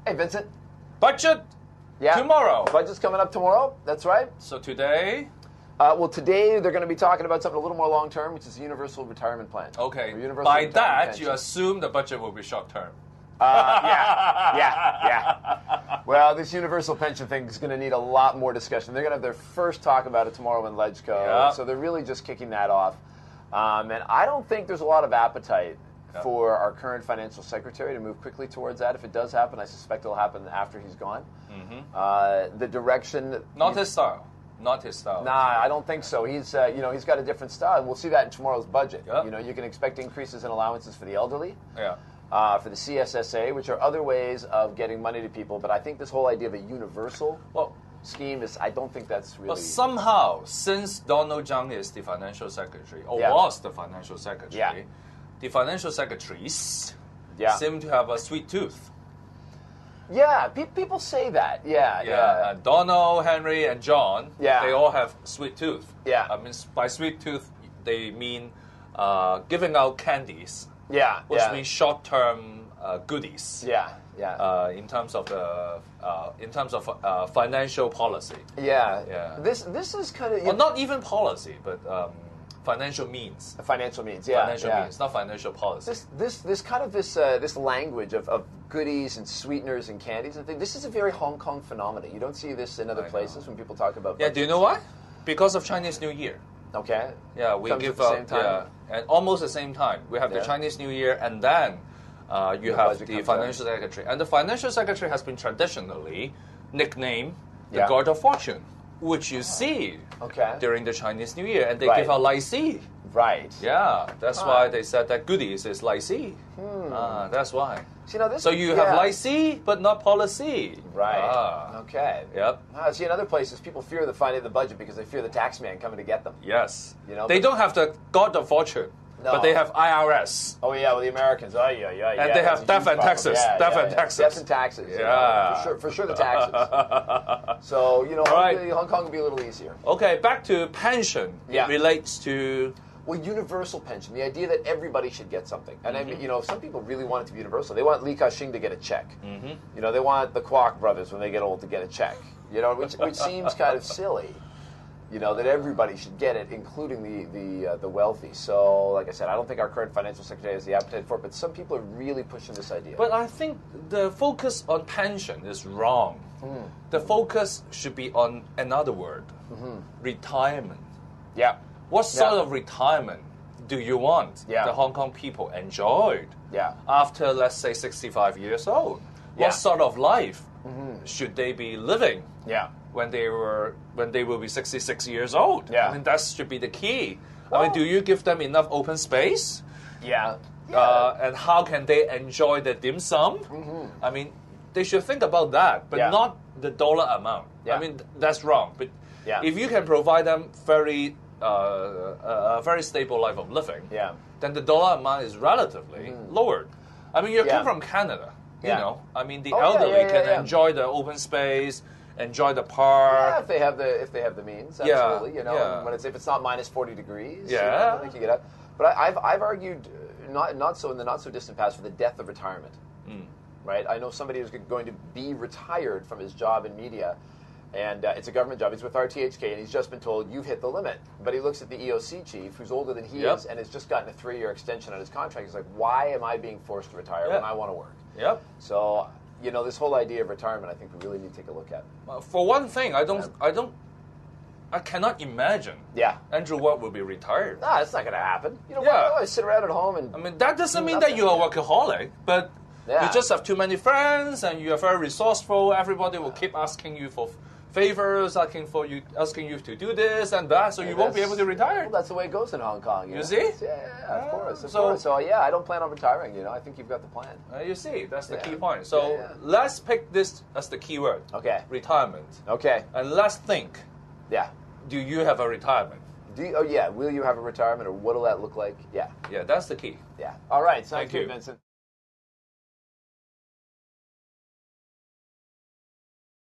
Hey, Vincent. Budget tomorrow. Budget's coming up tomorrow. That's right. So today? Today they're going to be talking about something a little more long-term, which is the universal retirement plan. Okay. Universal By retirement that, pension. you assume the budget will be short-term. Yeah. Well, this universal pension thing is going to need a lot more discussion. They're going to have their first talk about it tomorrow in LegCo, so they're really just kicking that off. And I don't think there's a lot of appetite for our current financial secretary to move quickly towards that. If it does happen, I suspect it'll happen after he's gone. The direction... Not his style. Not his style. Nah, I don't think so. He's, he's got a different style, and we'll see that in tomorrow's budget. Yep. You can expect increases in allowances for the elderly. Yeah. For the CSSA, which are other ways of getting money to people. But I think this whole idea of a universal scheme I don't think that's really... But somehow, since Donald Zhang is the financial secretary, or was the financial secretary, the financial secretaries seem to have a sweet tooth. Yeah, people say that. Yeah. Donald, Henry, and John, they all have sweet tooth. Yeah. I mean, by sweet tooth, they mean giving out candies. Which means short-term goodies. In terms of financial policy. This is kind of well, not even policy, but financial means. Financial means, Financial means, not financial policy. This language of goodies and sweeteners and candies and things. This is a very Hong Kong phenomenon. You don't see this in other places when people talk about. Do you know why? Because of Chinese New Year. Okay. Yeah, we give at the same time. and almost the same time. We have the Chinese New Year, and then you have the financial secretary. And the financial secretary has been traditionally nicknamed the God of Fortune, which you see during the Chinese New Year, and they give out Lai Si. Right. Yeah, that's why they said that goodies is Lai Si. That's why. So you have Lai Si, but not policy. Right. Okay. Yep. See, in other places, people fear the budget because they fear the tax man coming to get them. Yes. They don't have the God of Fortune, but they have IRS. Oh, yeah, well, the Americans. And they have death and taxes. Death and taxes. Death and taxes. Yeah. For sure the taxes. So, Hong Kong will be a little easier. Okay, back to pension. It relates to... Well, universal pension, the idea that everybody should get something. And I mean, some people really want it to be universal. They want Li Ka-shing to get a check. They want the Kwok brothers, when they get old, to get a check. Which seems kind of silly. That everybody should get it, including the wealthy. So, like I said, I don't think our current financial secretary has the appetite for it, but some people are really pushing this idea. But I think the focus on pension is wrong. The focus should be on another word, retirement. Yeah. What sort of retirement do you want the Hong Kong people enjoyed after, let's say, 65 years old? What sort of life should they be living when they will be 66 years old? I mean, that should be the key. Well, I mean, do you give them enough open space? And how can they enjoy the dim sum? I mean, they should think about that, but not the dollar amount. I mean, that's wrong. But if you can provide them a very stable life of living, then the dollar amount is relatively lowered. I mean, you come from Canada, I mean, the elderly can enjoy the open space, enjoy the park. Yeah, if they have the means, absolutely. If it's not minus 40 degrees, I think you get up. But I've argued not so in the not so distant past for the death of retirement. Right? I know somebody who's going to be retired from his job in media. And it's a government job. He's with RTHK, and he's just been told, you've hit the limit. But he looks at the EOC chief, who's older than he is, and has just gotten a 3-year extension on his contract. He's like, why am I being forced to retire when I want to work? So, this whole idea of retirement, I think we really need to take a look at. For one thing, I cannot imagine Andrew Watt will be retired. No, that's not going to happen. I sit around at home and... I mean, that doesn't mean that you are a workaholic, but you just have too many friends, and you are very resourceful. Everybody will keep asking you for favors, asking you to do this and that, so you won't be able to retire. Well, that's the way it goes in Hong Kong. You see? Yeah, of course. So I don't plan on retiring. I think you've got the plan. You see, that's the key point. So let's pick this as the key word. Okay. Retirement. Okay. And let's think. Yeah. Do you have a retirement? Will you have a retirement, or what'll that look like? Yeah. Yeah, that's the key. Yeah. All right. Sounds Thank good, you. Vincent.